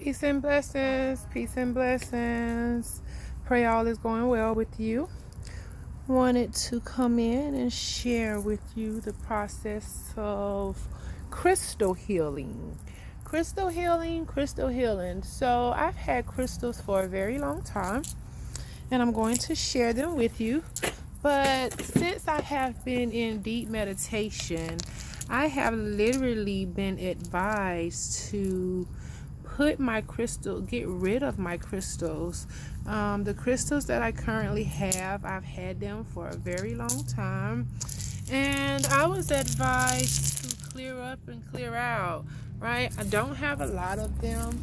Peace and blessings, peace and blessings. Pray all is going well with you. Wanted to come in and share with you the process of crystal healing. Crystal healing, crystal healing. So I've had crystals for a very long time and I'm going to share them with you. But since I have been in deep meditation, I have literally been advised to get rid of my crystals. The crystals that I currently have, I've had them for a very long time. And I was advised to clear up and clear out, right? I don't have a lot of them.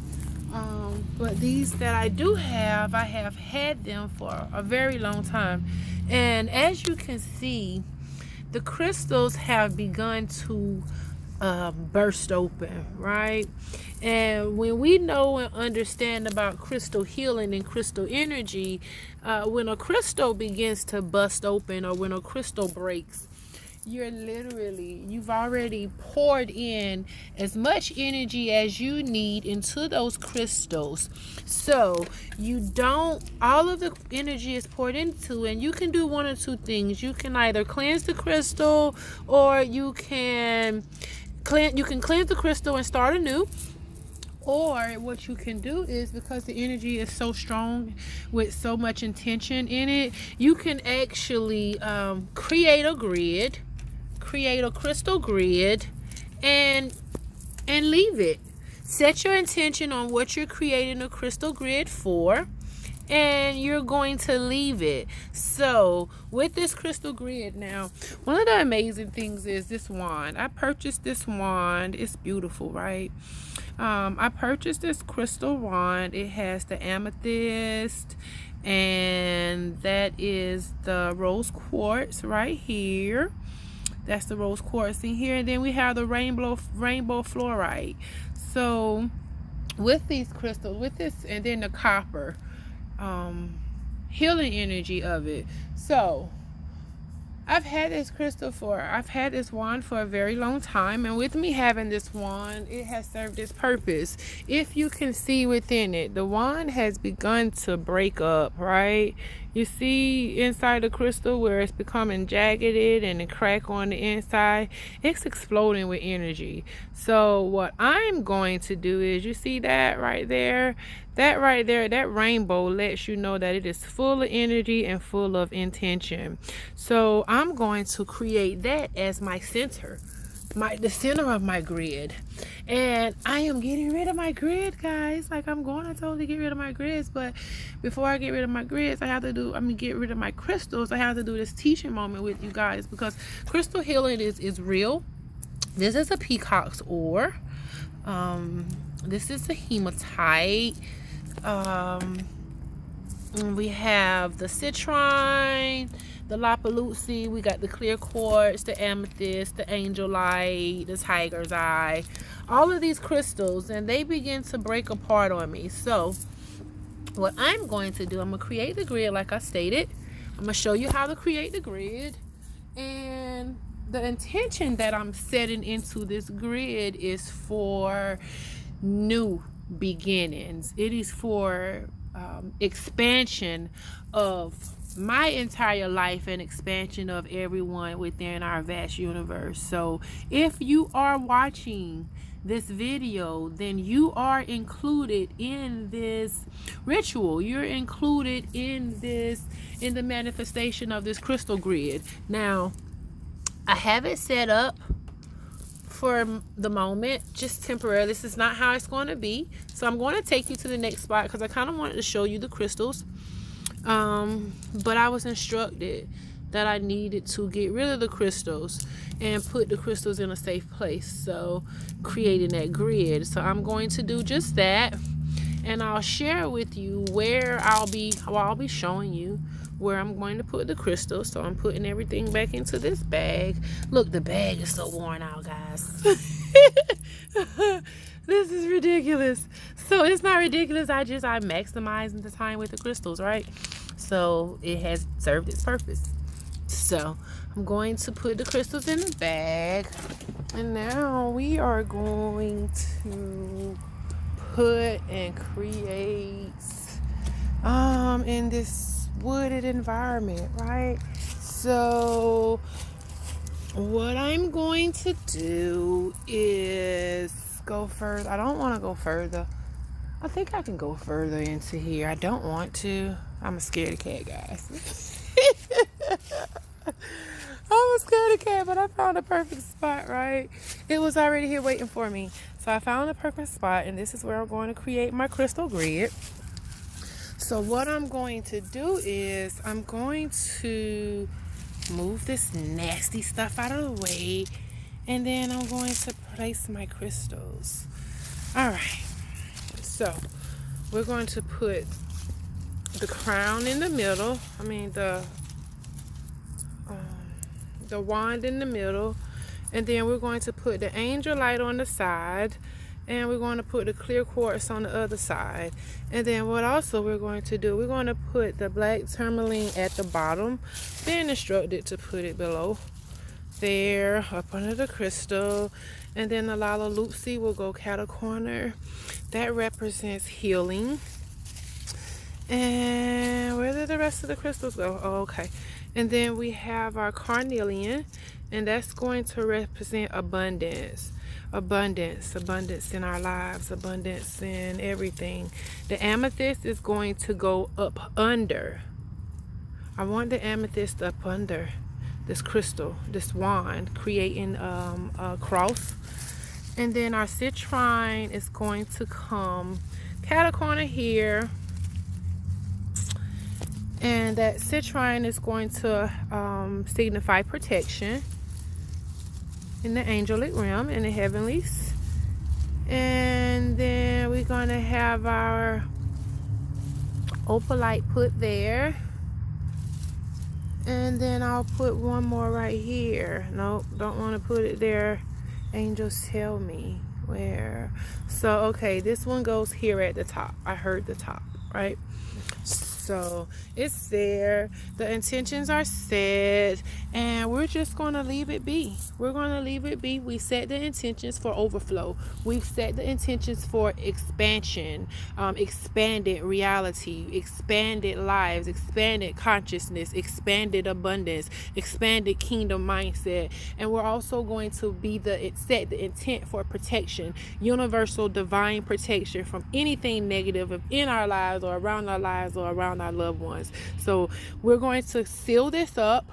But these that I do have, I have had them for a very long time. And as you can see, the crystals have begun to burst open, right? And when we know and understand about crystal healing and crystal energy, when a crystal begins to bust open or when a crystal breaks, you've already poured in as much energy as you need into those crystals. So all of the energy is poured into, and you can do one or two things. You can either cleanse the crystal, or you can cleanse the crystal and start anew. Or what you can do is, because the energy is so strong with so much intention in it, you can actually create a crystal grid, and leave it. Set your intention on what you're creating a crystal grid for, and you're going to leave it. So with this crystal grid, now, one of the amazing things is this wand. I purchased this wand. It's beautiful, right? I purchased this crystal wand. It has the amethyst, and that is the rose quartz right here. That's the rose quartz in here. And then we have the rainbow fluorite. So with these crystals, with this, and then the copper, healing energy of it. So I've had this wand for a very long time, and with me having this wand, it has served its purpose. If you can see within it, the wand has begun to break up, right? You see inside the crystal where it's becoming jagged and a crack on the inside. It's exploding with energy. So what I'm going to do is, you see that right there? That right there, that rainbow lets you know that it is full of energy and full of intention. So I'm going to create that as my center. The center of my grid. And I am getting rid of my grid, guys. Like, I'm going to totally get rid of my grids, but before I get rid of my grids, get rid of my crystals. I have to do this teaching moment with you guys, because crystal healing is real. This is a peacock's ore. This is a hematite. We have the citrine, the lapaluzzi, we got the clear quartz, the amethyst, the angel light, the tiger's eye, all of these crystals, and they begin to break apart on me. So what I'm going to do, I'm going to create the grid like I stated. I'm going to show you how to create the grid, and the intention that I'm setting into this grid is for new beginnings. It is for expansion of my entire life and expansion of everyone within our vast universe. So if you are watching this video, then you are included in this ritual. You're included in the manifestation of this crystal grid. Now, I have it set up for the moment, just temporarily. This is not how it's going to be. So I'm going to take you to the next spot, because I kind of wanted to show you the crystals. But I was instructed that I needed to get rid of the crystals and put the crystals in a safe place. So creating that grid. So I'm going to do just that. And I'll share with you where I'll be showing you where I'm going to put the crystals. So I'm putting everything back into this bag. Look, the bag is so worn out, guys. This is ridiculous. So it's not ridiculous. I'm maximizing the time with the crystals, right? So it has served its purpose. So I'm going to put the crystals in the bag. And now we are going to put and create in this wooded environment, right? So what I'm going to do is go further. I don't want to go further. I think I can go further into here. I don't want to. I'm a scaredy cat, guys. I'm a scaredy cat, but I found a perfect spot, right? It was already here waiting for me. So I found a perfect spot, and this is where I'm going to create my crystal grid. So what I'm going to do is I'm going to move this nasty stuff out of the way, and then I'm going to place my crystals. All right. So we're going to put the crown in the middle. The wand in the middle, and then we're going to put the angel light on the side, and we're going to put the clear quartz on the other side. And then what also we're going to do, we're going to put the black tourmaline at the bottom. Been instructed to put it below there, up under the crystal. And then the Lala Lucy will go cat corner. That represents healing. And where did the rest of the crystals go? Oh, okay. And then we have our carnelian, and that's going to represent abundance. Abundance in our lives, abundance in everything. The amethyst is going to go up under. I want the amethyst up under this crystal, this wand, creating a cross. And then our citrine is going to come cat corner here. And that citrine is going to signify protection in the angelic realm, in the heavenlies. And then we're going to have our opalite put there. And then I'll put one more right here. Nope, don't want to put it there. Angels tell me where. So, okay, this one goes here at the top. I heard the top, right? So it's there, the intentions are set, and we're just going to leave it be. We're going to leave it be. We set the intentions for overflow. We've set the intentions for expansion, expanded reality, expanded lives, expanded consciousness, expanded abundance, expanded kingdom mindset. And we're also going to set the intent for protection, universal divine protection from anything negative in our lives or around our lives or around our loved ones. So we're going to seal this up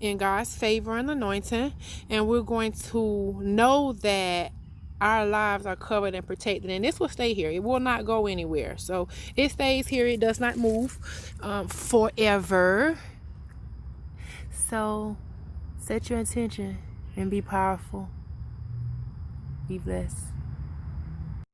in God's favor and anointing, and we're going to know that our lives are covered and protected, and this will stay here. It will not go anywhere. So it stays here. It does not move forever. So set your intention and be powerful. Be blessed.